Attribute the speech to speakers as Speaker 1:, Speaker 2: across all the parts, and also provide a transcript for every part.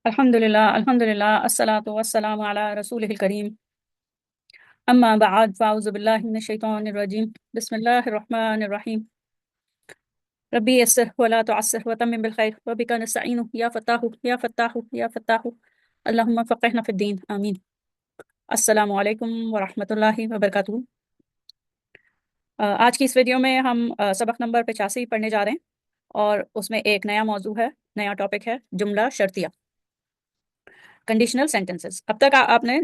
Speaker 1: अल्हम्दुलिल्लाह अस्सलातु वस्सलामु अला रसूलिहिल करीम अम्मा बाद फ़ाऊज़ु बिल्लाहि मिनश शैतानिर रजीम बिस्मिल्लाहिर रहमानिर रहीम रब्बी यस्सिर वला तुअस्सिर व तम्मिम बिल खैर व बिका नस्तईनु या फत्ताहु या फत्ताहु या फत्ताहु अल्लाहुम्मा फ़क़िहना फ़िद्दीन आमीन। अस्सलामु अलैकुम व रहमतुल्लाहि व बरकातुहू। आज की इस वीडियो में हम सबक नंबर 85 पढ़ने जा रहे हैं और उसमें एक नया मौजू है, नया टॉपिक है जुमला शर्तिया, कंडीशनल सेंटेंसेस। अब तक आपने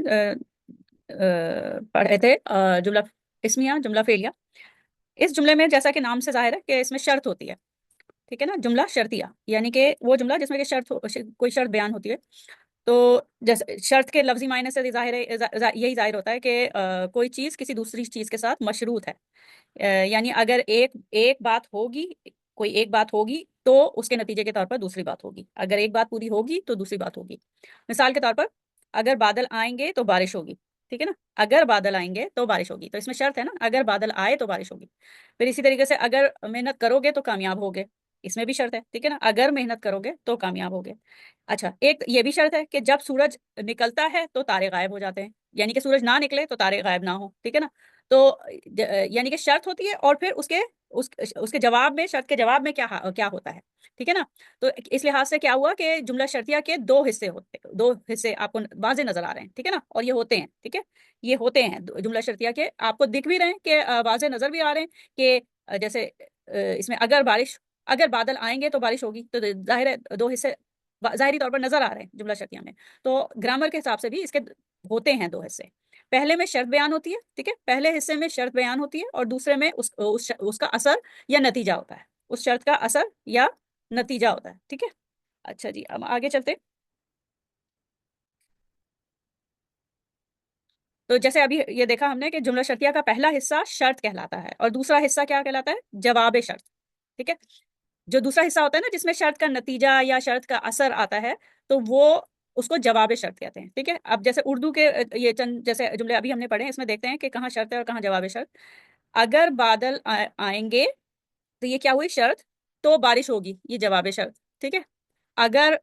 Speaker 1: पढ़े थे जुमला इस्मिया, जुमला फेलिया। इस जुमले में जैसा कि नाम से जाहिर है कि इसमें शर्त होती है, ठीक है ना। जुमला शर्तिया यानी कि वो जुमला जिसमें कि कोई शर्त बयान होती है। तो जैसे शर्त के लफ्जी मायने से जाहिर है, यही जाहिर होता है कि कोई चीज़ किसी दूसरी चीज़ के साथ मशरूत है। यानी अगर एक एक बात होगी, कोई एक बात होगी तो उसके नतीजे के तौर पर दूसरी बात होगी। अगर एक बात पूरी होगी तो दूसरी बात होगी। मिसाल के तौर पर अगर बादल आएंगे तो बारिश होगी, ठीक है ना। अगर बादल आएंगे तो बारिश होगी, तो इसमें शर्त है ना, अगर बादल आए तो बारिश होगी। फिर इसी तरीके से अगर मेहनत करोगे तो कामयाब होगे, इसमें भी शर्त है, ठीक है ना। अगर मेहनत करोगे तो कामयाब होगे। अच्छा, एक ये भी शर्त है कि जब सूरज निकलता है तो तारे गायब हो जाते हैं, यानी कि सूरज ना निकले तो तारे गायब ना हो, ठीक है ना। तो यानी कि शर्त होती है और फिर उसके जवाब में, शर्त के जवाब में क्या होता है, ठीक है ना। तो इस लिहाज से क्या हुआ कि जुमला शर्तिया के दो हिस्से आपको वाज़े नजर आ रहे हैं, ठीक है ना। और ये होते हैं, ठीक है, ये होते हैं जुमला शर्तिया के, आपको दिख भी रहे हैं कि वाज़े नजर भी आ रहे हैं कि जैसे इसमें अगर बादल आएंगे तो बारिश होगी, तो जाहिर है दो हिस्से ज़ाहिरी तौर पर नजर आ रहे हैं जुमला शर्तिया में। तो ग्रामर के हिसाब से भी इसके होते हैं दो हिस्से। पहले में शर्त बयान होती है, ठीक है, पहले हिस्से में शर्त बयान होती है और दूसरे में उसका असर या नतीजा होता है, उस शर्त का असर या नतीजा होता है, ठीक है। अच्छा जी, अब आगे चलते। तो जैसे अभी ये देखा हमने कि जुमला शर्तिया का पहला हिस्सा शर्त कहलाता है और दूसरा हिस्सा क्या कहलाता है, जवाब शर्त, ठीक है। जो दूसरा हिस्सा होता है ना जिसमें शर्त का नतीजा या शर्त का असर आता है, तो वो उसको जवाब शर्त कहते हैं, ठीक है। अब जैसे उर्दू के ये चंद जैसे जुमले अभी हमने पढ़े हैं, इसमें देखते हैं कि कहाँ शर्त है और कहाँ जवाब शर्त। अगर बादल आएंगे तो ये क्या हुई, शर्त। तो बारिश होगी, ये जवाब शर्त, ठीक है। अगर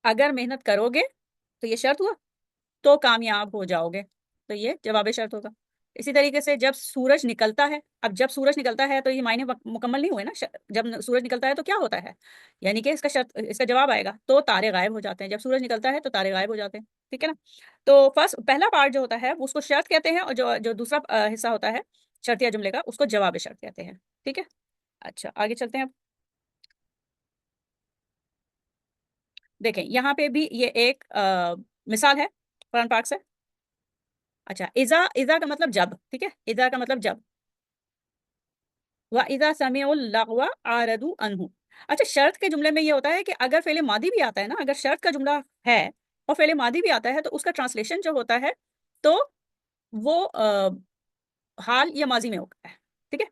Speaker 1: अगर मेहनत करोगे तो ये शर्त हुआ, तो कामयाब हो जाओगे, तो ये जवाब शर्त होगा। इसी तरीके से जब सूरज निकलता है, अब जब सूरज निकलता है तो ये मायने मुकम्मल नहीं हुए ना। जब सूरज निकलता है तो क्या होता है, यानी कि इसका जवाब आएगा, तो तारे गायब हो जाते हैं। जब सूरज निकलता है तो तारे गायब हो जाते हैं, ठीक है ना। तो पहला पार्ट जो होता है वो उसको शर्त कहते हैं और जो जो दूसरा हिस्सा होता है शर्तिया जुमले का, उसको जवाब शर्त कहते हैं, ठीक है। अच्छा, आगे चलते हैं। अब देखें यहाँ पे भी ये एक मिसाल है कुरान पाक से। अच्छा, इजा, इजा का मतलब जब, ठीक है, इजा का मतलब जब। व इजा समिउल लगवा आरदू अनहु। अच्छा, शर्त के जुमले में ये होता है कि अगर फेले मादी भी आता है ना, अगर शर्त का जुमला है और फेले मादी भी आता है तो उसका ट्रांसलेशन जो होता है, तो वो हाल या माजी में होता है, ठीक है।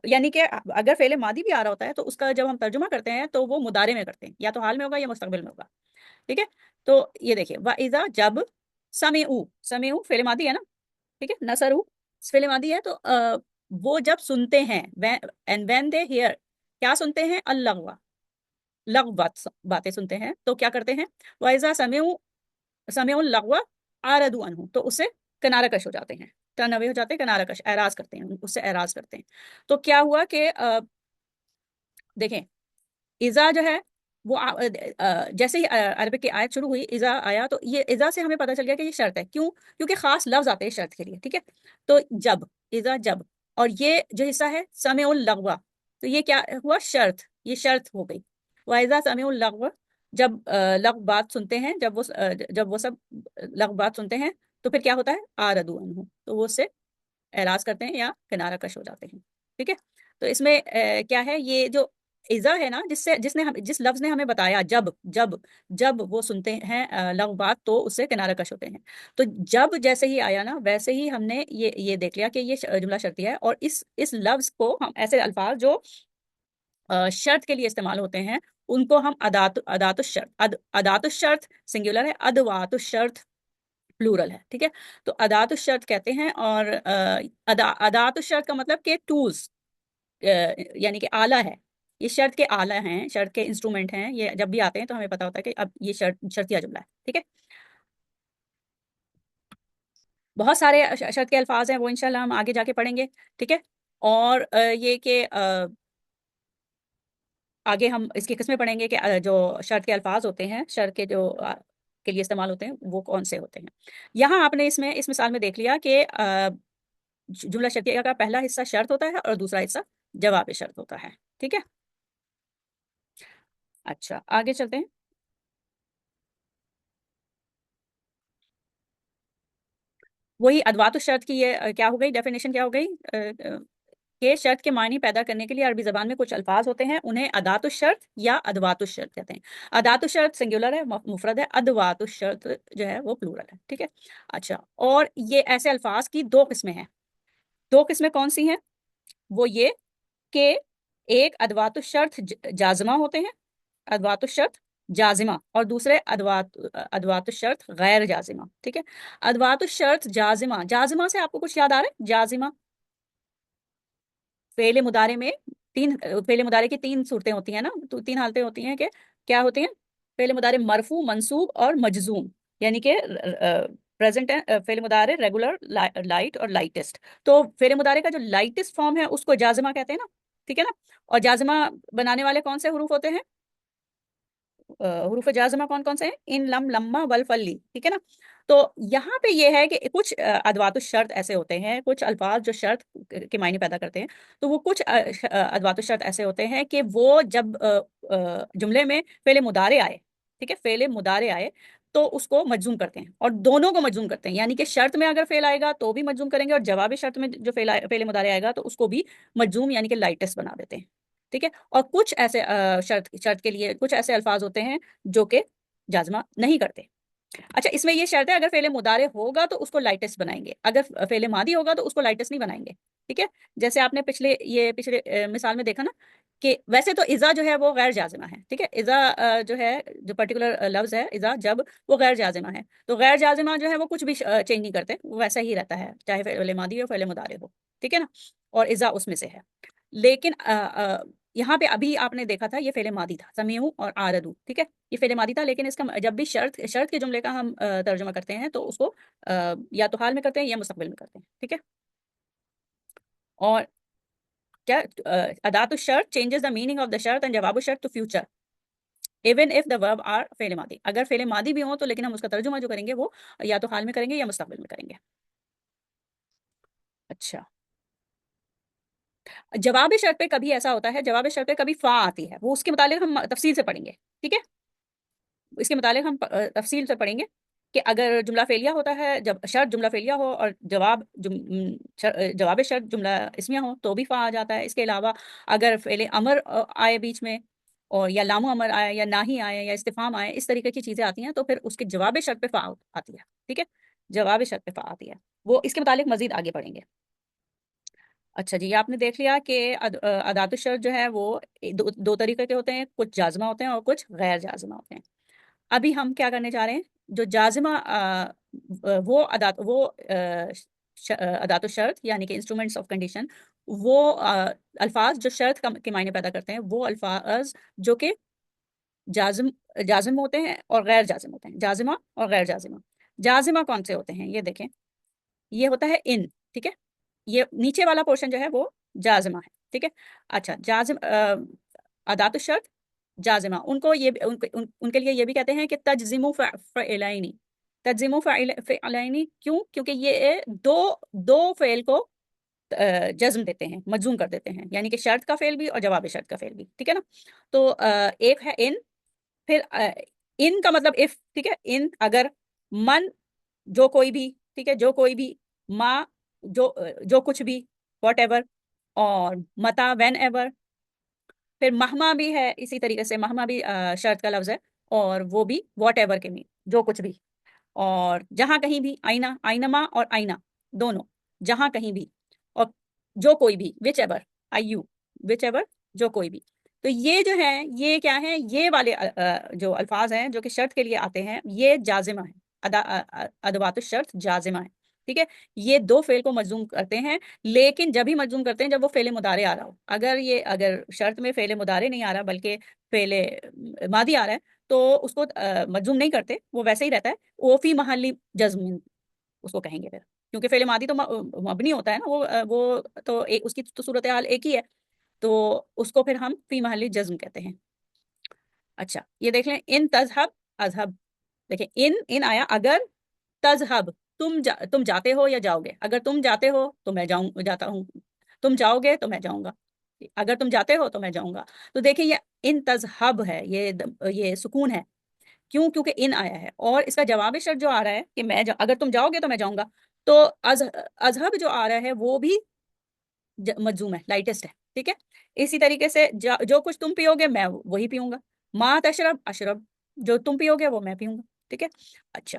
Speaker 1: यानी कि अगर फेले मादी भी आ रहा होता है तो उसका जब हम तर्जुमा करते हैं तो वो मुदारे में करते हैं, या तो हाल में होगा या मुस्तकबिल में होगा, ठीक है। तो ये देखिए, व इजा जब समिउ, समिउ फेले मादी है ना, ठीक है। नसरू फेले मादी है, तो वो जब सुनते हैं, एंड व्हेन दे हियर, क्या सुनते हैं, अल्लाह, लग बातें सुनते हैं, तो क्या करते हैं, वाइजा समेउ, समेउ लगवा आरदू अनहु, तो उससे किनारा कश हो जाते हैं, टर्न अवे हो जाते हैं, किनारा कश, एराज करते हैं, उससे एराज करते हैं। तो क्या हुआ कि देखें, इजा जो है वो जैसे ही अरबी की आयत शुरू हुई, इजा आया, तो ये इजा से हमें पता चल गया कि ये शर्त है। क्यों? क्योंकि खास लफ्ज आते हैं शर्त के लिए, ठीक है। तो जब, इजा जब, और ये जो हिस्सा है समेउल लगवा, तो ये क्या हुआ, शर्त, ये शर्त हो गई। वाइजा समेउल लगवा, जब लग बात सुनते हैं, जब वो सब लग बात सुनते हैं, तो फिर क्या होता है, आरदू अनहु, तो वो उससे एराज करते हैं या किनारा कश हो जाते हैं, ठीक है। तो इसमें क्या है, ये जो इज़ा है ना, जिस लफ्ज ने हमें बताया, जब जब जब वो सुनते हैं लग बात, तो उससे किनारा कश होते हैं। तो जब जैसे ही आया ना, वैसे ही हमने ये देख लिया कि ये जुमला शर्ती है। और इस लफ्ज को हम, ऐसे अल्फाज जो शर्त के लिए इस्तेमाल होते हैं, उनको हम अदात शर्त, अदात शर्त सिंगुलर है, अदवात शर्त प्लूरल है, ठीक है। तो अदात शर्त कहते हैं। और अदात शर्त का मतलब कि टूल्स, यानी कि आला है, ये शर्त के आला हैं, शर्त के इंस्ट्रूमेंट हैं, ये जब भी आते हैं तो हमें पता होता है कि अब ये शर्तिया जुमला है, ठीक है। बहुत सारे शर्त के अल्फाज हैं, वो इंशाल्लाह हम आगे जाके पढ़ेंगे, ठीक है। और ये कि आगे हम इसकी किस्में पढ़ेंगे कि जो शर्त के अल्फाज होते हैं, शर्त के जो के लिए इस्तेमाल होते हैं वो कौन से होते हैं। यहाँ आपने इसमें इस मिसाल में देख लिया कि जुमला शर्तिया का पहला हिस्सा शर्त होता है और दूसरा हिस्सा जवाब शर्त होता है, ठीक है। अच्छा, आगे चलते हैं। वही अदवात शर्त की ये क्या हो गई, डेफिनेशन क्या हो गई कि शर्त के मायने पैदा करने के लिए अरबी जबान में कुछ अल्फाज होते हैं, उन्हें अदात शर्त या अदवात शर्त कहते हैं। अदात शर्त सिंगुलर है, मुफरद है, अदवात शर्त जो है वो प्लूरल है, ठीक है। अच्छा, और ये ऐसे अल्फाज की दो किस्में हैं। दो किस्में कौन सी हैं? वो ये कि एक अदवात शर्त जाजमा होते हैं, अदवात शर्त जाजिमा, और दूसरे अदवात शर्त गैर जाजिमा, ठीक है। अदवात शर्त जाजिमा, जाजिमा से आपको कुछ याद आ रहा है? जाजिमा फेले मुदारे में तीन, फेले मुदारे की तीन सूरतें होती हैं ना, तो तीन हालतें होती हैं कि क्या होती हैं? फेले मुदारे मरफू, मंसूब और मजजूम, यानी कि प्रेजेंट है फेले मुदारे रेगुलर, लाइट और लाइटेस्ट। तो फेले मुदारे का जो लाइटेस्ट फॉर्म है उसको जाजिमा कहते हैं ना, ठीक है ना। और जाजिमा बनाने वाले कौन से हरूफ होते हैं? हरूफ जाज़मा कौन कौन से हैं? इन, लम, लम्मा, वल, फल्ली, ठीक है ना। तो यहाँ पे ये है कि कुछ अदवात शर्त ऐसे होते हैं, कुछ अल्फाज जो शर्त के मायने पैदा करते हैं। तो वो कुछ अदवात शर्त ऐसे होते हैं कि वो जब जुमले में फेले मुदारे आए, ठीक है, फेले मुदारे आए तो उसको मजजूम करते हैं, और दोनों को मजजूम करते हैं, यानी कि शर्त में अगर फेल आएगा तो भी मजजूम करेंगे, और जवाबी शर्त में जो फेले मुदारे आएगा तो उसको भी मजजूम यानी कि लाइटेस्ट बना देते हैं, ठीक है। और कुछ ऐसे शर्त शर्त के लिए कुछ ऐसे अल्फाज होते हैं जो कि जाजमा नहीं करते। अच्छा, इसमें ये शर्त है, अगर फेले मुदारे होगा तो उसको लाइटेस्ट बनाएंगे, अगर फेले मादी होगा तो उसको लाइटेस्ट नहीं बनाएंगे, ठीक है। जैसे आपने पिछले मिसाल में देखा ना कि वैसे तो इज़ा जो है वो गैर जाजिमा है, ठीक है। इज़ा जो है, जो पर्टिकुलर लफ्ज है इज़ा, जब, वो गैर जाजिमा है। तो गैर जाजिमा जो है वो कुछ भी चेंज नहीं करते, वो वैसा ही रहता है, चाहे फेले मादी हो फेले मुदारे हो, ठीक है ना। और इज़ा उसमें से है। लेकिन यहाँ पे अभी आपने देखा था ये फेले मादी था, समीऊ और आरदू, ठीक है। ये फेले मादी था, लेकिन इसका जब भी शर्त के जुमले का हम तर्जुमा करते हैं तो उसको या तो हाल में करते हैं या मुस्तकबिल में करते हैं, ठीक है। और क्या, अदातु शर्त changes the meaning of the शर्त एंड जवाबु शर्त to future even if the verb are फेले मादी। अगर फेले मादी भी हो तो लेकिन हम उसका तर्जुमा जो करेंगे वो या तो हाल में करेंगे या मुस्तकबिल में करेंगे। अच्छा, जवाब शर्त पे कभी ऐसा होता है, जवाब शर्त पे कभी फा आती है, वो उसके मुतालिक हम तफसील से पढ़ेंगे, ठीक है। इसके मुतालिक हम तफसील से पढ़ेंगे कि अगर जुमला फेलिया होता है, जब शर्त जुमला फेलिया हो और जवाब शर्त जुमला इसमिया हो तो भी फा आ जाता है। इसके अलावा अगर फेले अमर आए बीच में, और या लामो अमर आए या नाही आए या इस्तिफाम आए, इस तरीके की चीजें आती हैं तो फिर उसके जवाब शर्त पे फा आती है, ठीक है। जवाब शर्त पे फा आती है, वो इसके मुतालिक मजीद आगे पढ़ेंगे। अच्छा जी, ये आपने देख लिया कि अदातु शर्त जो है वो दो तरीके के होते हैं, कुछ जाजमा होते हैं और कुछ गैर जाजमा होते हैं। अभी हम क्या करने जा रहे हैं, जो जाजिमा अदातो शर्त यानी कि इंस्ट्रूमेंट्स ऑफ कंडीशन, वो अल्फाज जो शर्त के मायने पैदा करते हैं, वो अल्फाज जो कि जाजिम जाजिम होते हैं और गैर जाजिम होते हैं, जाजिमा और गैर जाजिमा। जाजिमा कौन से होते हैं, ये देखें, ये होता है इन, ठीक है। ये नीचे वाला पोर्शन जो है वो जाजिमा है, ठीक है। अच्छा, अदात शर्त जाजिमा, उनको ये उनके लिए ये भी कहते हैं कि तजजिमु फ़इलैनी। तजजिमु फ़इलैनी क्यों? क्योंकि ये दो दो फेल को जज्म देते हैं, मजजूम कर देते हैं, यानी कि शर्त का फेल भी और जवाब शर्त का फेल भी, ठीक है ना। तो एक है इन, फिर इन का मतलब इफ, ठीक है। इन अगर, मन जो कोई भी, ठीक है, जो कोई भी, माँ जो कुछ भी, वॉट एवर, और मता वेन एवर। फिर महमा भी है इसी तरीके से, महमा भी शर्त का लफ्ज है, और वो भी वॉट एवर के मीन, जो कुछ भी। और जहां कहीं भी, आईना, आईनमा और आईना दोनों, जहां कहीं भी, और जो कोई भी, which ever, I you, which ever, जो कोई भी। तो ये जो है, ये क्या है, ये वाले जो अल्फाज हैं जो कि शर्त के लिए आते हैं, ये जाजिमा है, अदवात शर्त जाजिमा है। ٹھیک ہے، یہ دو فعل کو مجزوم کرتے ہیں، لیکن جب ہی مجزوم کرتے ہیں جب وہ فعل مضارع آ رہا ہو. اگر شرط میں فعل مضارع نہیں آ رہا بلکہ فعل ماضی آ رہا ہے تو اس کو مجزوم نہیں کرتے، وہ ویسے ہی رہتا ہے. وہ فی محلی جزم اس کو کہیں گے پھر، کیونکہ فعل ماضی تو مبنی ہوتا ہے نا، وہ تو اس کی تو صورتحال ایک ہی ہے، تو اس کو پھر ہم فی محلی جزم کہتے ہیں. اچھا یہ دیکھ لیں، ان تذہب اذہب. دیکھیں ان آیا اگر تذہب تم جاتے ہو یا جاؤ گے. اگر تم جاتے ہو تو میں جاتا ہوں، تم جاؤ گے تو میں جاؤں گا. اگر تم جاتے ہو تو میں جاؤں گا. تو دیکھیں یہ ان تذہب ہے، یہ سکون ہے. کیوں؟ کیونکہ ان آیا ہے، اور اس کا جواب شرط جو آ رہا ہے کہ اگر تم جاؤ گے تو میں جاؤں گا، تو اذہب جو آ رہا ہے وہ بھی مجزوم ہے، لائٹسٹ ہے. ٹھیک ہے، اسی طریقے سے جو کچھ تم پیو گے میں وہی پیوں گا. ما تشرب اشرب، جو تم پیو گے وہ میں پیوں گا. ٹھیک ہے. اچھا،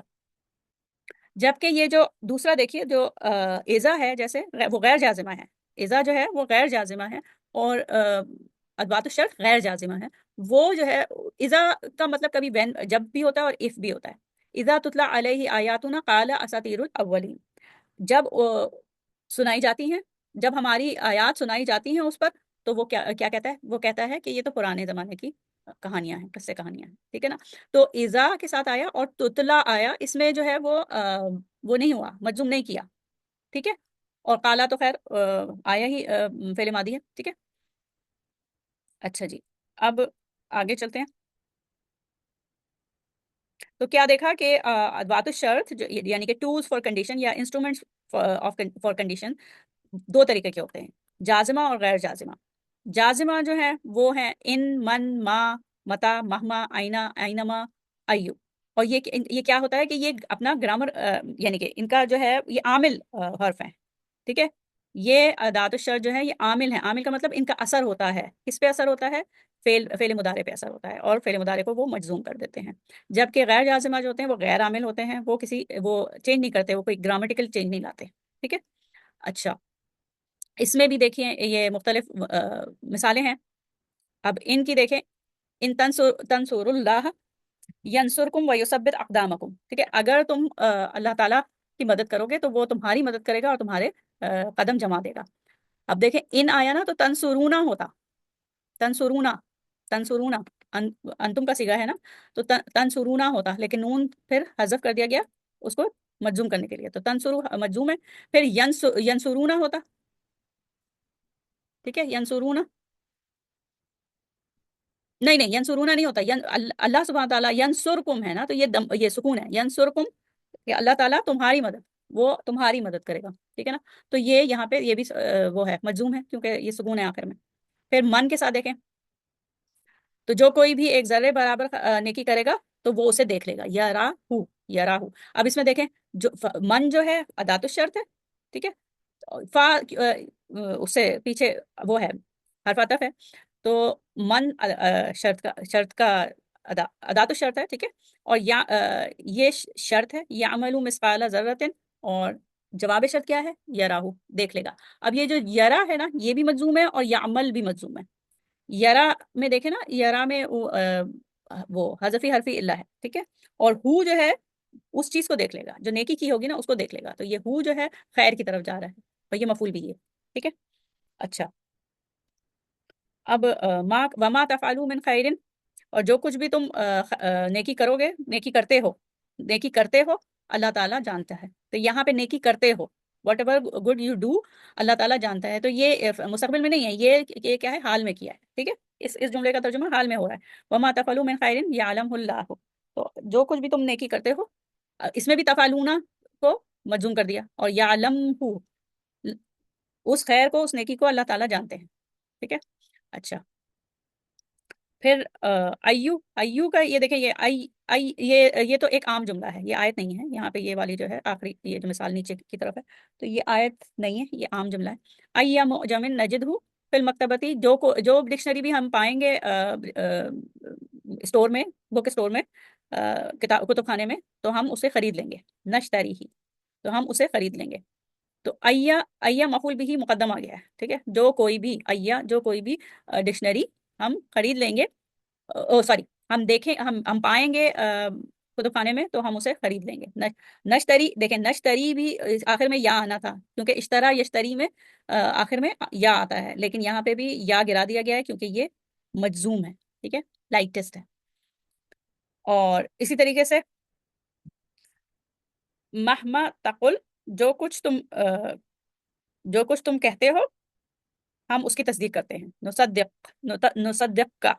Speaker 1: جبکہ یہ جو دوسرا دیکھیے جو ایزا ہے، جیسے وہ غیر جازمہ ہے. ایزا جو ہے وہ غیر جازمہ ہے، اور ادوات الشرط غیر جازمہ ہے. وہ جو ہے ایزا کا مطلب کبھی وین جب بھی ہوتا ہے اور اف بھی ہوتا ہے. اذا تتلا علیہ آیاتنا قال اساطیر الاولین، جب سنائی جاتی ہیں، جب ہماری آیات سنائی جاتی ہیں اس پر، تو وہ کیا کہتا ہے؟ وہ کہتا ہے کہ یہ تو پرانے زمانے کی کہانیاں ہیں، قصے کہانیاں ہیں. ٹھیک ہے نا. تو اذا کے ساتھ آیا اور تتلا آیا، اس میں جو ہے وہ نہیں ہوا، مجزوم نہیں کیا. ٹھیک ہے. اور قالا تو خیر آیا ہی فعل ماضی ہے. ٹھیک ہے. اچھا جی، اب آگے چلتے ہیں. تو کیا دیکھا کہ ادوات الشرط یعنی کہ ٹولز فار کنڈیشن یا انسٹرومنٹس فار کنڈیشن دو طریقے کے ہوتے ہیں، جازمہ اور غیر جازمہ. جازمہ جو ہے وہ ہیں ان، من، ما، متا، مہما، آئینہ، آئینما، ایو. اور یہ کیا ہوتا ہے کہ یہ اپنا گرامر یعنی کہ ان کا جو ہے یہ عامل حرف ہیں. ٹھیک ہے. یہ ادوات الشرط جو ہے یہ عامل ہیں. عامل کا مطلب ان کا اثر ہوتا ہے. کس پہ اثر ہوتا ہے؟ فعل مضارع پہ اثر ہوتا ہے، اور فعل مضارع کو وہ مجزوم کر دیتے ہیں. جبکہ غیر جازمہ جو ہوتے ہیں وہ غیر عامل ہوتے ہیں، وہ چینج نہیں کرتے، وہ کوئی گرامٹیکل چینج نہیں لاتے. ٹھیک ہے. اچھا، اس میں بھی دیکھیں یہ مختلف مثالیں ہیں. اب ان کی دیکھیں، ان تنصر اللہ ینصرکم ویثبت اقدامکم. ٹھیک ہے، اگر تم اللہ تعالیٰ کی مدد کرو گے تو وہ تمہاری مدد کرے گا اور تمہارے قدم جما دے گا. اب دیکھیں ان آیا نا تو تنصرونا ہوتا، تنصرونا، تنصرونا انتم کا صیغہ ہے نا، تو تنصرونا ہوتا، لیکن نون پھر حذف کر دیا گیا اس کو مجزوم کرنے کے لیے، تو تنصرو مجزوم ہے. پھر ینصرونا ہوتا. ٹھیک ہے، ینصرونا نہیں ینصرونا نہیں ہوتا. اللہ سبحانہ تعالیٰ ینصرکم ہے نا، تو یہ سکون ہے. ینصرکم کہ اللہ تعالیٰ تمہاری مدد، وہ تمہاری مدد کرے گا. ٹھیک ہے نا. تو یہ یہاں پہ یہ بھی وہ ہے، مجزوم ہے کیونکہ یہ سکون ہے آخر میں. پھر من کے ساتھ دیکھیں، تو جو کوئی بھی ایک ذرے برابر نیکی کرے گا تو وہ اسے دیکھ لے گا. یراہو، یراہو. اب اس میں دیکھیں، جو من جو ہے ادات الشرط ہے. ٹھیک ہے. فا اس سے پیچھے وہ ہے، حرف عطف ہے. تو من شرط کا ادات الشرط ہے. ٹھیک ہے. اور یہ شرط ہے، یعمل مثقال ذرۃ، اور جواب شرط کیا ہے؟ یراہو، دیکھ لے گا. اب یہ جو یرا ہے نا یہ بھی مجزوم ہے اور یعمل بھی مجزوم ہے. یرا میں دیکھیں نا، یرا میں وہ حذفی حرفی اللہ ہے. ٹھیک ہے. اور ہو جو ہے اس چیز کو دیکھ لے گا، جو نیکی کی ہوگی نا اس کو دیکھ لے گا. تو یہ ہو جو ہے خیر کی طرف جا رہا ہے، اور یہ مفعول بھی ہے. ٹھیک ہے. اچھا، اب وما تفعلوا من خیر، اور جو کچھ بھی تم نیکی کرو گے، نیکی کرتے ہو، نیکی کرتے ہو اللہ تعالیٰ جانتا ہے. تو یہاں پہ نیکی کرتے ہو، whatever good you do Allah تعالیٰ جانتا ہے. تو یہ مستقبل میں نہیں ہے، یہ کیا ہے؟ حال میں کیا ہے. ٹھیک ہے. اس جملے کا ترجمہ حال میں ہو رہا ہے. وما تفعلوا من خیر یعلمہ اللہ. تو جو کچھ بھی تم نیکی کرتے ہو، اس میں بھی تفعلون کو مجزوم کر دیا، اور یعلمہ، اس خیر کو، اس نیکی کو اللہ تعالیٰ جانتے ہیں. ٹھیک ہے. اچھا، پھر ایو کا یہ دیکھیں، یہ تو ایک عام جملہ ہے، یہ آیت نہیں ہے. یہاں پہ یہ والی جو ہے آخری یہ جو مثال نیچے کی طرف ہے، تو یہ آیت نہیں ہے، یہ عام جملہ ہے. ایہ معجم نجدہ فی المکتبتی، جو ڈکشنری بھی ہم پائیں گے اسٹور میں، بک اسٹور میں، کتب خانے میں، تو ہم اسے خرید لیں گے. نشتری ہی، تو ہم اسے خرید لیں گے. تو ایہ مفعول بھی مقدم آ گیا ہے. ٹھیک ہے. جو کوئی بھی ڈکشنری ہم خرید لیں گے، سوری، ہم دیکھیں، ہم پائیں گے کتب خانے میں تو ہم اسے خرید لیں گے. نشتری، دیکھیں نشتری بھی آخر میں یا آنا تھا، کیونکہ اشترا یشتری میں آخر میں یا آتا ہے، لیکن یہاں پہ بھی یا گرا دیا گیا ہے کیونکہ یہ مجزوم ہے. ٹھیک ہے، لائٹ ٹیسٹ ہے. اور اسی طریقے سے مہما تقل، جو کچھ تم کہتے ہو ہم اس کی تصدیق کرتے ہیں. نصدق کا،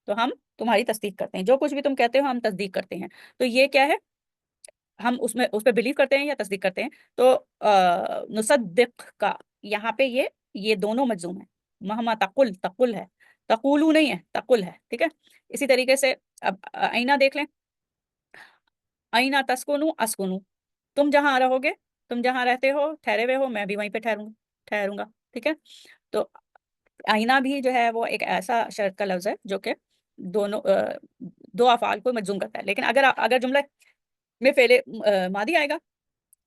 Speaker 1: تو ہم تمہاری تصدیق کرتے ہیں. جو کچھ بھی تم کہتے ہو ہم تصدیق کرتے ہیں. تو یہ کیا ہے، ہم اس پہ بلیو کرتے ہیں یا تصدیق کرتے ہیں. تو نصدق کا یہاں پہ یہ دونوں مجزوم ہیں. مہما تقل، تقل ہے، تقولو نہیں ہے، تقل ہے. ٹھیک ہے. اسی طریقے سے اب آئینہ دیکھ لیں. آئینہ تسکنو اسکنو، تم جہاں رہو گے، تم جہاں رہتے ہو، ٹھہرے ہوئے ہو، میں بھی وہیں پہ ٹھہروں گا. ٹھیک ہے. تو آئینہ بھی جو ہے وہ ایک ایسا شرط کا لفظ ہے جو کہ دو افعال کو مجزوم کرتا ہے. لیکن اگر جملہ میں فعل ماضی آئے گا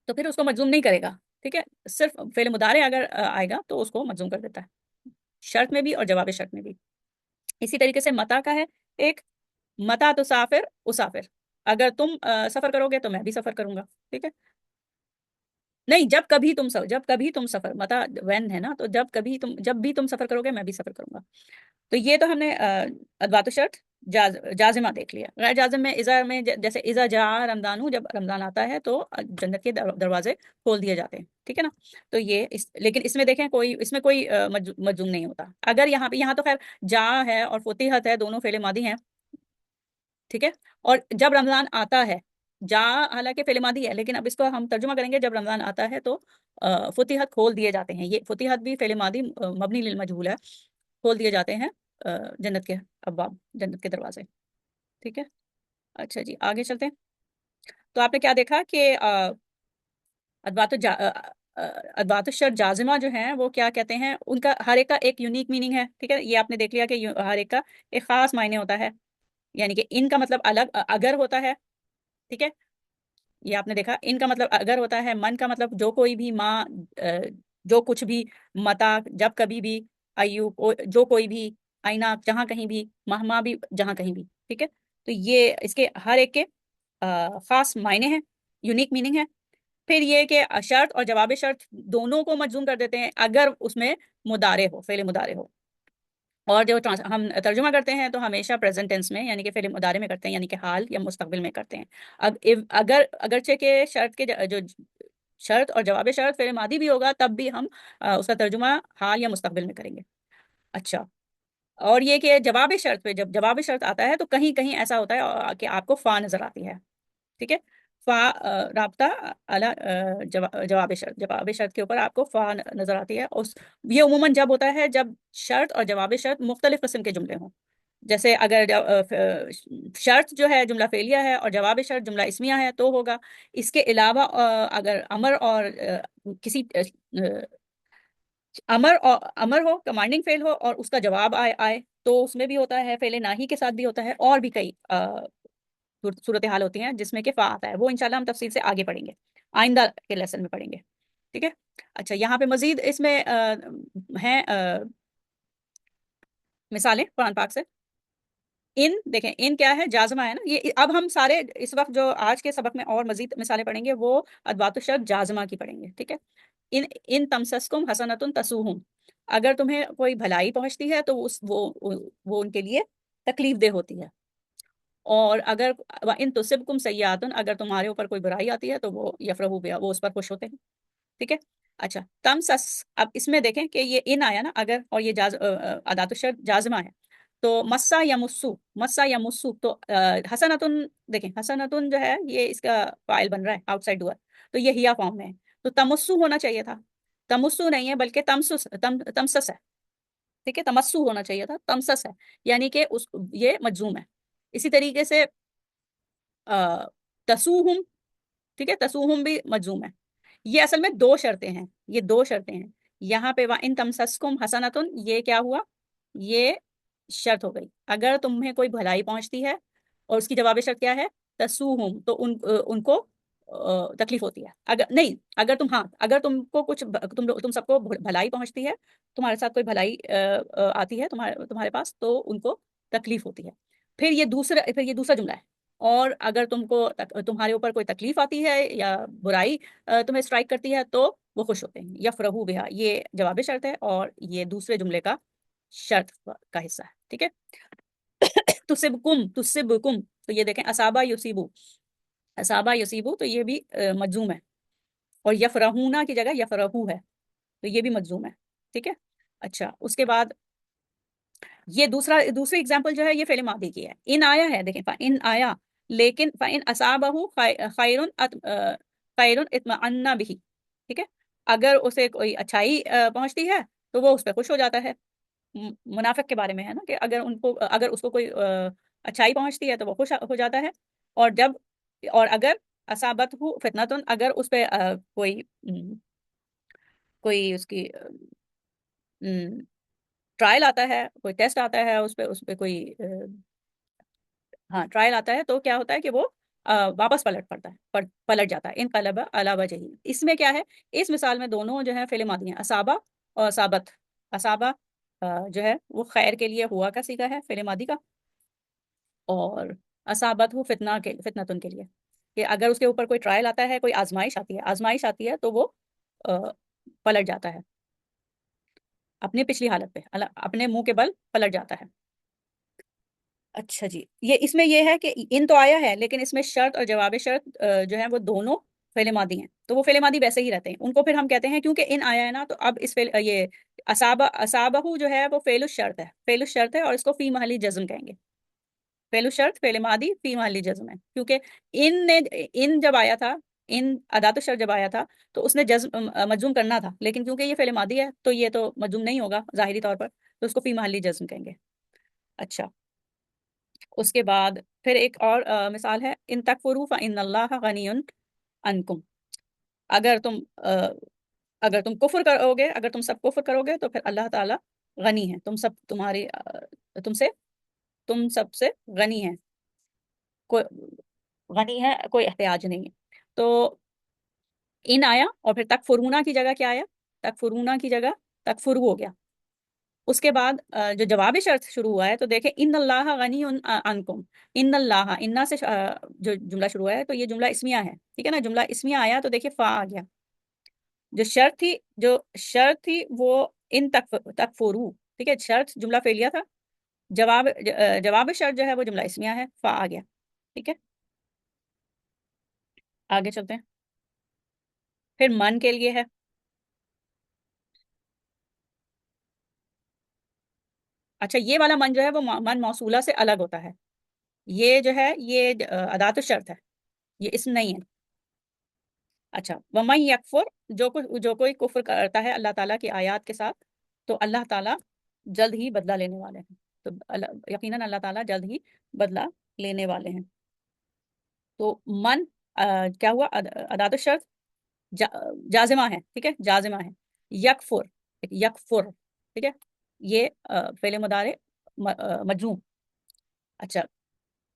Speaker 1: تو پھر اس کو مجزوم نہیں کرے گا. ٹھیک ہے. صرف فعل مضارع اگر آئے گا تو اس کو مجزوم کر دیتا ہے، شرط میں بھی اور جواب شرط میں بھی. اسی طریقے سے متا کا ہے ایک، متا تسافر اسافر، اگر تم سفر کرو گے تو میں بھی سفر کروں گا. ٹھیک ہے. نہیں، جب کبھی تم سفر، متا وین ہے نا، تو جب بھی تم سفر کرو گے میں بھی سفر کروں گا. تو یہ تو ہم نے ادوات شرط جازمہ دیکھ لیا. غیر جازم میں اذا میں جیسے اذا جاء رمضان، جب رمضان آتا ہے تو جنت کے دروازے کھول دیے جاتے ہیں. ٹھیک ہے نا. تو لیکن اس میں دیکھیں اس میں کوئی مجزوم نہیں ہوتا. اگر یہاں تو خیر جا ہے اور فتحت ہے، دونوں فعل ماضی ہیں. ٹھیک ہے. اور جب رمضان آتا ہے، جا حالانکہ فعل ماضی ہے، لیکن اب اس کو ہم ترجمہ کریں گے جب رمضان آتا ہے تو فتحت کھول دیے جاتے ہیں. یہ فتحت بھی فعل ماضی مبنی للمجہول ہے. کھول دیے جاتے ہیں جنت کے ابواب، جنت کے دروازے. ٹھیک ہے. اچھا جی، آگے چلتے ہیں. تو آپ نے کیا دیکھا کہ ادوات الشرط جازمہ جو ہیں وہ کیا کہتے ہیں، ان کا ہر ایک کا ایک یونیک میننگ ہے. ٹھیک ہے. یہ آپ نے دیکھ لیا کہ ہر ایک کا ایک خاص معنی ہوتا ہے. یعنی کہ ان کا مطلب الگ اگر ہوتا ہے. ٹھیک ہے. یہ آپ نے دیکھا، ان کا مطلب اگر ہوتا ہے، من کا مطلب جو کوئی بھی، ماں جو کچھ بھی، متا جب کبھی بھی، ایوب جو کوئی بھی، آئینہ جہاں کہیں بھی، مہما بھی جہاں کہیں بھی. ٹھیک ہے. تو یہ اس کے ہر ایک کے خاص معنی ہیں، یونیک میننگ ہے. پھر یہ کہ شرط اور جواب شرط دونوں کو مجزوم کر دیتے ہیں اگر اس میں مضارع ہو، فعل مضارع ہو. اور جو ہم ترجمہ کرتے ہیں تو ہمیشہ پریزنٹ ٹینس میں، یعنی کہ فعل مضارع میں کرتے ہیں، یعنی کہ حال یا مستقبل میں کرتے ہیں. اگرچہ کہ جو شرط اور جواب شرط فعل ماضی بھی ہوگا، تب بھی ہم اس کا ترجمہ حال یا مستقبل میں کریں گے. اچھا. اور یہ کہ جواب شرط پہ جب جواب شرط آتا ہے تو کہیں کہیں ایسا ہوتا ہے کہ آپ کو فا نظر آتی ہے. ٹھیک ہے. فا رابطہ جواب شرط کے اوپر آپ کو فا نظر آتی ہے. یہ عموماً جب ہوتا ہے جب شرط اور جواب شرط مختلف قسم کے جملے ہوں. جیسے اگر شرط جو ہے جملہ فعلیہ ہے اور جواب شرط جملہ اسمیہ ہے تو ہوگا. اس کے علاوہ اگر امر اور کسی امر ہو، کمانڈنگ فعل ہو اور اس کا جواب آئے تو اس میں بھی ہوتا ہے، فعل ناہی کے ساتھ بھی ہوتا ہے. اور بھی کئی صورتحال ہوتی ہیں جس میں کہ فا آتا ہے. وہ انشاءاللہ ہم تفصیل سے آگے پڑھیں گے، آئندہ کے لیسن میں پڑھیں گے. ٹھیک ہے. اچھا، یہاں پہ مزید اس میں ہیں مثالیں قرآن پاک سے. ان دیکھیں، ان کیا ہے، جازمہ ہے نا. یہ اب ہم سارے اس وقت جو آج کے سبق میں اور مزید مثالیں پڑھیں گے وہ ادوات الشرط جازمہ کی پڑھیں گے. ٹھیک ہے. ان تمسسکم حسنۃ تسوہم، اگر تمہیں کوئی بھلائی پہنچتی ہے تو وہ ان کے لیے تکلیف دہ ہوتی ہے. اور اگر ان تصبکم سیئات، اگر تمہارے اوپر کوئی برائی آتی ہے تو وہ یفرحوا بہا، وہ اس پر خوش ہوتے ہیں. ٹھیک ہے. اچھا، تمسس، اب اس میں دیکھیں کہ یہ ان آیا نا اگر، اور یہ ادات الشرط جازمہ ہے. تو مسا یا مسو تو حسنتن، دیکھیں حسنتن جو ہے یہ اس کا فاعل بن رہا ہے، آؤٹ سائڈ ڈوئر، تو یہ ہیا فارم میں ہے. تو تمسو ہونا چاہیے تھا. تمسو نہیں ہے بلکہ تمسس ہے. ٹھیک ہے. تمسو ہونا چاہیے تھا، تمسس ہے، یعنی کہ یہ مجزوم ہے. اسی طریقے سے تسوہم، ٹھیک ہے، تسوہم بھی مجزوم ہے. یہ اصل میں دو شرطیں ہیں، یہ دو شرطیں ہیں. یہاں پہ وَإِن تَمْسَسْكُمْ حَسَنَةٌ، یہ کیا ہوا، یہ شرط ہو گئی. اگر تمہیں کوئی بھلائی پہنچتی ہے اور اس کی جواب شرط کیا ہے، تسوہم، تو ان کو تکلیف ہوتی ہے. اگر نہیں، اگر تم کو کچھ تم سب کو بھلائی پہنچتی ہے، تمہارے ساتھ کوئی بھلائی آتی ہے تمہارے پاس، تو ان کو تکلیف ہوتی ہے. پھر یہ دوسرا جملہ ہے. اور اگر تمہارے اوپر کوئی تکلیف آتی ہے یا برائی تمہیں اسٹرائک کرتی ہے تو وہ خوش ہوتے ہیں. یفرحو بہا یہ جواب شرط ہے اور یہ دوسرے جملے کا شرط کا حصہ ہے. ٹھیک ہے. تصبکم تو یہ دیکھیں اصابہ یصیبو، اصابہ یصیبو تو یہ بھی مجزوم ہے، اور یفرحونا کی جگہ یفرحو ہے تو یہ بھی مجزوم ہے. ٹھیک ہے. اچھا اس کے بعد یہ دوسری اگزامپل جو ہے یہ فعل ماضی کی ہے. ان آیا ہے دیکھیں ان آیا، لیکن فَإِنْ أَصَابَهُ خَيْرٌ اطْمَأَنَّ بِهِ. ٹھیک ہے. اگر اسے کوئی اچھائی پہنچتی ہے تو وہ اس پہ خوش ہو جاتا ہے. منافق کے بارے میں ہے نا کہ اگر اس کو کوئی اچھائی پہنچتی ہے تو وہ خوش ہو جاتا ہے، اور اگر اصابت ہو فتنتن اگر اس پہ کوئی اس کی ٹرائل آتا ہے، کوئی ٹیسٹ آتا ہے، اس پہ کوئی ہاں ٹرائل آتا ہے تو کیا ہوتا ہے کہ وہ واپس پلٹ جاتا ہے. انقلب علی وجہہ. اس میں کیا ہے، اس مثال میں دونوں جو ہے فعل ماضی ہیں، اصابہ اور اصابت. اصابہ جو ہے وہ خیر کے لیے ہوا کا صیغہ ہے فعل ماضی کا، اور اصابت ہو فتنتن کے لیے کہ اگر اس کے اوپر کوئی ٹرائل آتا ہے، کوئی آزمائش آتی ہے تو وہ پلٹ جاتا ہے اپنی پچھلی حالت پہ، اپنے منہ کے بل پلٹ جاتا ہے. اچھا جی، اس میں یہ ہے کہ ان تو آیا ہے لیکن اس میں شرط اور جواب شرط جو ہے وہ دونوں فعل ماضی ہیں، تو وہ فعل ماضی ویسے ہی رہتے ہیں. ان کو پھر ہم کہتے ہیں کیونکہ ان آیا ہے نا، تو اب یہ اصابہ جو ہے وہ فعل الشرط ہے، اور اس کو فی محلی جزم کہیں گے. فعل الشرط فعل ماضی فی محلی جزم ہے، کیونکہ ان جب آیا تھا، ان ادات الشرط جب آیا تھا تو اس نے جزم مجزوم کرنا تھا، لیکن کیونکہ یہ فعل ماضی ہے تو یہ تو مجزوم نہیں ہوگا ظاہری طور پر، تو اس کو فی محلی جزم کہیں گے. اچھا اس کے بعد پھر ایک اور مثال ہے، ان تکفروا فإن اللہ غنی عنکم. اگر تم کفر کرو گے، اگر تم سب کفر کرو گے تو پھر اللہ تعالیٰ غنی ہے، تم سب سے غنی ہے، کوئی احتیاج نہیں ہے. تو ان آیا اور پھر تکفرونا کی جگہ کیا آیا، تکفرونا کی جگہ تکفرو ہو گیا. اس کے بعد جو جواب شرط شروع ہوا ہے تو دیکھیں ان اللہ غنی عنکم. ان اللہ انا سے جو جملہ شروع ہے تو یہ جملہ اسمیہ ہے. ٹھیک ہے نا، جملہ اسمیہ آیا تو دیکھیں فا آ گیا. جو شرط تھی وہ ان تکفرو. ٹھیک ہے، شرط جملہ فعلیہ تھا، جواب شرط جو ہے وہ جملہ اسمیہ ہے، فا آ گیا. ٹھیک ہے، آگے چلتے ہیں. پھر من کے لیے ہے. اچھا یہ والا من جو ہے وہ من موصولہ سے الگ ہوتا ہے. یہ جو ہے یہ ادات الشرط ہے، یہ اسم نہیں ہے. اچھا وَمَن یکفر جو کوئی کفر کرتا ہے اللہ تعالیٰ کی آیات کے ساتھ تو اللہ تعالیٰ جلد ہی بدلہ لینے والے ہیں. تو یقیناً اللہ تعالیٰ جلد ہی بدلہ لینے والے ہیں. تو من کیا ہوا، ادات الشرط جازمہ ہے. ٹھیک ہے، جازمہ ہے. یکفر، یکفر. ٹھیک ہے، یہ فعل مضارع مجزوم. اچھا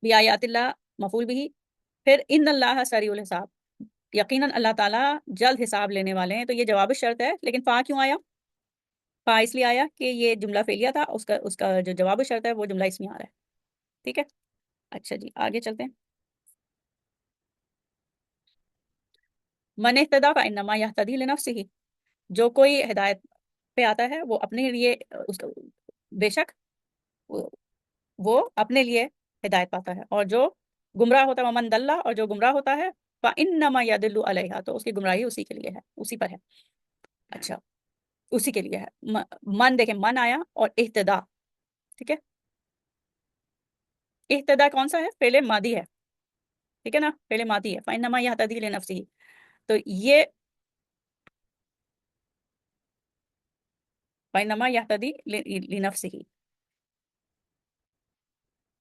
Speaker 1: بھی آیات اللہ مفعول بھی. پھر ان اللہ سریع الحساب، یقیناً اللہ تعالیٰ جلد حساب لینے والے ہیں. تو یہ جواب شرط ہے، لیکن فا کیوں آیا؟ فا اس لیے آیا کہ یہ جملہ فعلیہ تھا، اس کا جو جواب شرط ہے وہ جملہ اس میں آ رہا ہے. ٹھیک ہے. اچھا جی آگے چلتے ہیں. من اہتدی فانما یہتدی لنفسہ. جو کوئی ہدایت پہ آتا ہے وہ اپنے لیے بے شک وہ اپنے لیے ہدایت پاتا ہے، اور جو گمراہ ہوتا ہے ومن دلہ، اور جو گمراہ ہوتا ہے فانما یدل علیہا، تو اس کی گمراہی اسی کے لیے ہے، اسی پر ہے. اچھا اسی کے لیے ہے. من دیکھیں من آیا اور اہتدا. ٹھیک ہے، اہتدا کون سا ہے، فعل ماضی ہے. ٹھیک ہے نا، فعل ماضی ہے. فانما یہتدی لنفسہ، تو یہ فانما یہتدی لنفسہ،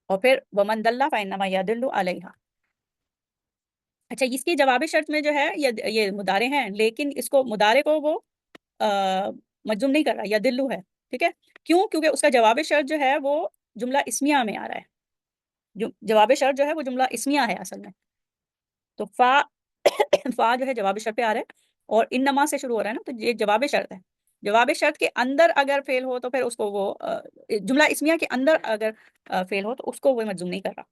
Speaker 1: اور پھر ومن دلہ فانما یدل علیہا. اچھا اس کی جواب شرط میں جو ہے یہ مضارع ہیں، لیکن اس کو مضارع کو وہ مجزوم نہیں کر رہا، یا دلو ہے. ٹھیک ہے، کیوں؟ کیونکہ اس کا جواب شرط جو ہے وہ جملہ اسمیہ میں آ رہا ہے. جواب شرط جو ہے وہ جملہ اسمیہ ہے اصل میں. تو فا جو ہے جواب شرط پہ آ رہا ہے، اور ان نما سے شروع ہو رہا ہے نا، تو یہ جواب شرط ہے. جواب شرط کے اندر اگر فعل ہو تو پھر اس کو وہ جملہ اسمیہ کے اندر اگر فعل ہو تو اس کو وہ مجزوم نہیں کر رہا.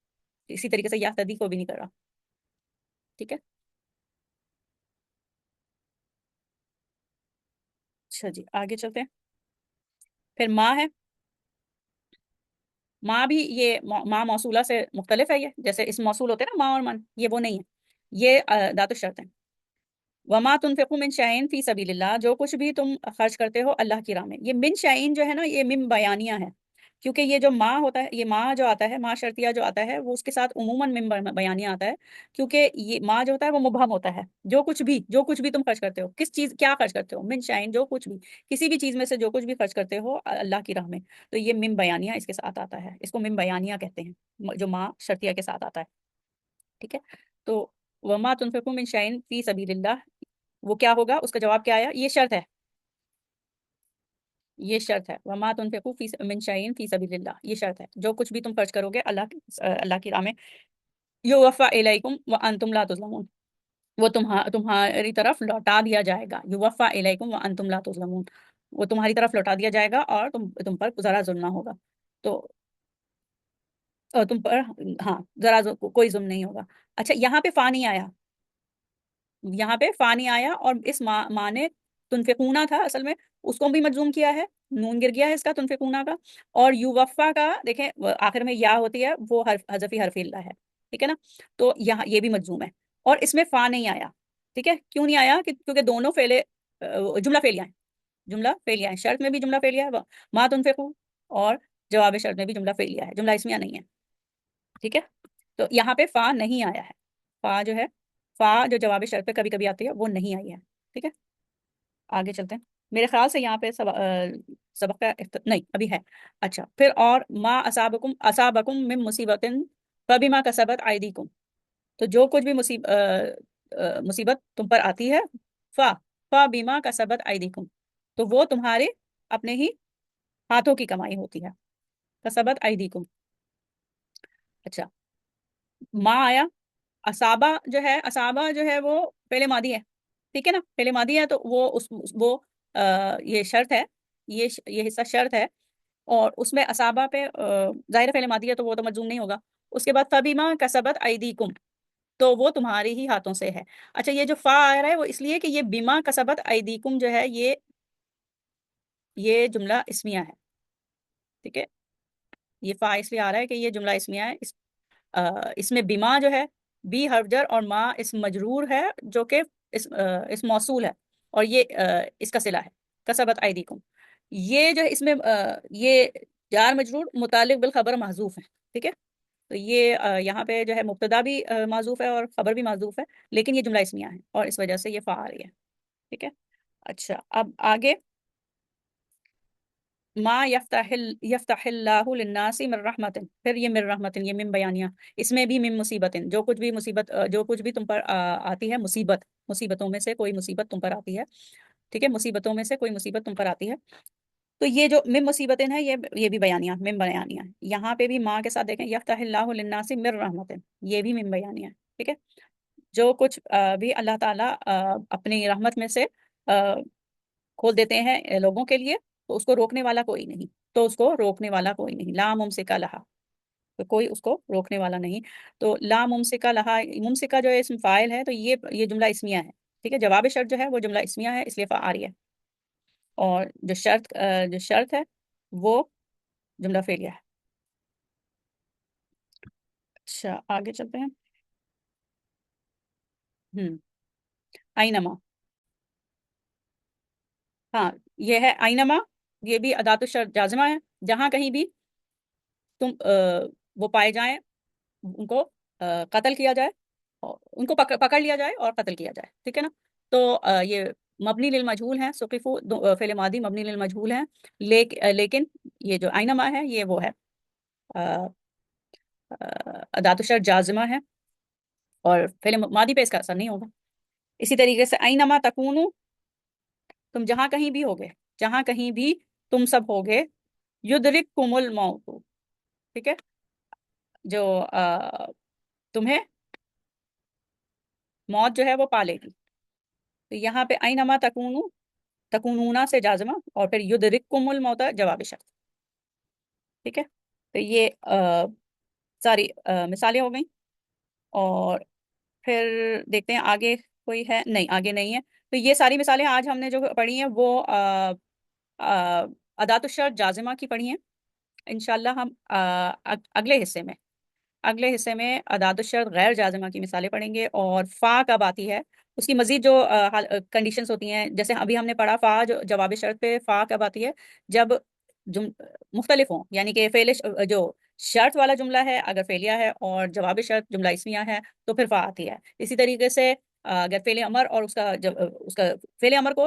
Speaker 1: इसी तरीके से याहतदी को भी नहीं कर रहा। ठीक है, अच्छा जी आगे चलते हैं। फिर माँ है। माँ भी ये माँ मौसूला से मुख्तलिफ है, ये जैसे इस मौसूल होते हैं ना माँ और मन, ये वो नहीं है, ये दातुश शर्त है। वमा तुनफिकु मिन शैइन फी सबीलिल्लाह, जो कुछ भी तुम खर्च करते हो अल्लाह की राह में। ये मिन शैइन जो है ना, ये मिन बयानिया है, क्योंकि ये जो माँ होता है, ये माँ जो आता है, माँ शर्तिया जो आता है, वो उसके साथ उमूमन मिन बयानिया आता है, क्योंकि ये माँ जो होता है वो मुबहम होता है। जो कुछ भी तुम खर्च करते हो, किस चीज क्या खर्च करते हो, मिन शैइन, जो कुछ भी, किसी भी चीज में से जो कुछ भी खर्च करते हो अल्लाह की राह में, तो ये मिन बयानिया इसके साथ आता है, इसको मिन बयानिया कहते हैं, जो माँ शर्तिया के साथ आता है। ठीक है, तो वमा तुनफिकु मिन शैइन फी सबीलिल्लाह, वो क्या होगा, उसका जवाब क्या आया, ये शर्त है, ये शर्त है, वमा तुनफिकु फी मिन शैइन फी सबीलिल्लाह, ये शर्त है, जो कुछ भी तुम खर्च करोगे अल्लाह की राह में, युवफ़ा इलैकुम व अंतुम ला तुज़लमून, वो तुम्हारी तरफ लौटा दिया जाएगा, युवफ़ा इलैकुम व अंतुम ला तुज़लमून, वो तुम्हारी तरफ लौटा दिया जाएगा और तुम पर जरा जुल्म ना होगा। तो तुम पर, हाँ, कोई जुल्म नहीं होगा। अच्छा, यहाँ पे फा नहीं आया, यहाँ पे फा नहीं आया, और इस माँ ने तुनफिकूना था असल में, उसको भी मजूम किया है, नून गिर गया है इसका तुनफिकूना का। और युवफ़ा का देखें, आखिर में या होती है, वो हज़फी हरफ इल्ला है, ठीक है ना, तो यहाँ ये भी मजूम है, और इसमें फा नहीं आया। ठीक है, क्यों नहीं आया, क्योंकि दोनों फेले जुमला फेलियां हैं, जुमला फेलिया है, शर्त में भी जुमला फेलिया है, मा तुनफिकू, और जवाब शर्त में भी जुमला फेलिया है, जुमला इसमिया नहीं है। ठीक है, तो यहाँ पे फा नहीं आया है, फा जो है, फा जो जवाब शर्त पे कभी कभी आती है, वो नहीं आई है। ठीक है, आगे चलते हैं। मेरे ख्याल से यहाँ पे सबक का नहीं अभी है। अच्छा, फिर और माँ असाबकुम असाबकुम मिन मुसीबतिन फबिमा कसबत आयदीकुम, तो जो कुछ भी मुसीबत तुम पर आती है, फा फा बीमा कसबत आयदीकुम, तो वो तुम्हारे अपने ही हाथों की कमाई होती है, कसबत आयदीकुम। अच्छा, माँ आया, असाबा जो है, असाबा जो है वो पहले मादी है, ठीक है ना, पहले मादी है, तो वो वो ये शर्त है, ये हिस्सा शर्त है, और उसमें असाबा पे जाहिर पहले मादी है, तो वो तो मजूम नहीं होगा। उसके बाद फबीमा कसबत ऐदीकुम, तो वो तुम्हारे ही हाथों से है। अच्छा, ये जो फा आ रहा है वो इसलिए कि ये बीमा कसबत ऐदीकुम जो है, ये जुमला इसमिया है। ठीक है, ये फा इसलिए आ रहा है कि ये जुमला इसमिया है, इसमें बीमा जो है, बी हर्फ जर, और माँ इस मजरूर है, जो कि इस मौसूल है, और ये इसका सिला है, कसबत आइदीकुम। ये जो है इसमें ये जार मजरूर मुतालिक बिल खबर महजूफ है। ठीक है, तो ये यहाँ पे जो है मुब्तदा भी महजूफ है और खबर भी महजूफ है, लेकिन ये जुमला इसमिया है, और इस वजह से ये फा आ रही है। ठीक है, अच्छा, अब आगे, मा यफ्ताहिल्लाहु लिन्नासी मिर रहमतिन, फिर ये मिर रहमतिन, ये मिन बयानिया, इसमें भी मिन मुसीबतिन, जो कुछ भी मुसीबत जो कुछ भी तुम पर आती है, मुसीबतों में से कोई मुसीबत तुम पर आती है। ठीक है, मुसीबतों में से कोई मुसीबत तुम पर आती है, तो ये जो मिन मुसीबतिन है, ये भी बयानिया, मिन बयानिया। यहाँ पे भी माँ के साथ देखें, यफ्ताहिल्लाहु लिन्नासी मिर रहमतिन, ये भी मिन बयानिया है। ठीक है, जो कुछ भी अल्लाह ताला अपनी रहमत में से खोल देते हैं लोगों के लिए, तो उसको रोकने वाला कोई नहीं, तो उसको रोकने वाला कोई नहीं, ला मुमसिका लहा, तो कोई उसको रोकने वाला नहीं। तो ला मुमसिका लहा, मुमसिका जो है इसम फाइल है, तो ये जुमला इसमिया है। ठीक है, जवाब शर्त जो है वो जुमला इसमिया है, इसलिए फा आ रही है, और जो शर्त है वो जुमला फेलिया है। अच्छा, आगे चलते हैं। हम्म, आइनमा, हाँ, ये है आइनमा, ये भी अदातु शर्त जाज़िमा है, जहां कहीं भी तुम वो पाए जाएं, उनको कत्ल किया जाए, और उनको पकड़ लिया जाए और कत्ल किया जाए। ठीक है ना, तो ये मबनी लिल मजहूल है, सुक़िफ़ु फ़िल मादी मबनी लिल मजहूल है, लेकिन ये जो आइनमा है, ये वो है अदातु शर्त जाज़िमा है, और फ़िल मादी पे इसका असर नहीं होगा। इसी तरीके से आइनमा तकूनु, तुम जहां कहीं भी होगे, जहां कहीं भी तुम सब होगे, युदरिकुमुल मौत, ठीक है, जो तुम्हें मौत जो है वो पालेगी। तो यहाँ पे ऐनमा तकूनु, तकूनूना से जाजमा, और फिर युदरिकुमुल मौत जवाब शर्त। ठीक है, तो ये सारी मिसालें हो गई। और फिर देखते हैं आगे कोई है, नहीं आगे नहीं है। तो ये सारी मिसालें आज हमने जो पढ़ी हैं वो अदातुश शर्त जाजिमा की पढ़ी हैं। इंशाल्लाह हम अगले हिस्से में अदातुश शर्त गैर जाजिमा की मिसालें पढ़ेंगे, और फा कब आती है उसकी मजीद जो कंडीशंस होती हैं। जैसे अभी हमने पढ़ा फा जो जवाब शर्त पे फा कब आती है, जब जुम मुख्तलिफ हों, यानी कि फेल जो शर्त वाला जुमला है अगर फेलिया है और जवाब शर्त जुमला इसमिया है तो फिर फा आती है। इसी तरीके से अगर फेल अमर और उसका फेल अमर को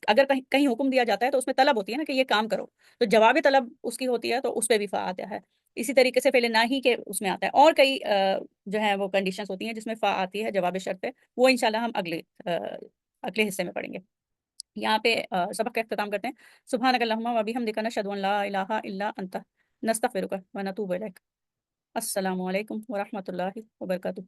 Speaker 1: अगर कहीं कहीं हुक्म दिया जाता है तो उसमें तलब होती है ना कि ये काम करो, तो जवाब तलब उसकी होती है तो उस पर भी फा आता है। इसी तरीके से फेल नाही के उसमें आता है, और कई जो है वो कंडीशंस होती हैं जिसमें फा आती है जवाब शर्त पे, वो इंशाल्लाह हम अगले हिस्से में पढ़ेंगे। यहाँ पे सबक का इख्तिताम करते हैं। सुब्हानक अल्लाहुम्मा व बिहम्दिका नशहदु अन ला इलाहा इल्ला अंता नस्तगफिरुका व नतूबु इलैक। अस्सलामु अलैकुम व रहमतुल्लाहि व बरकातुहू।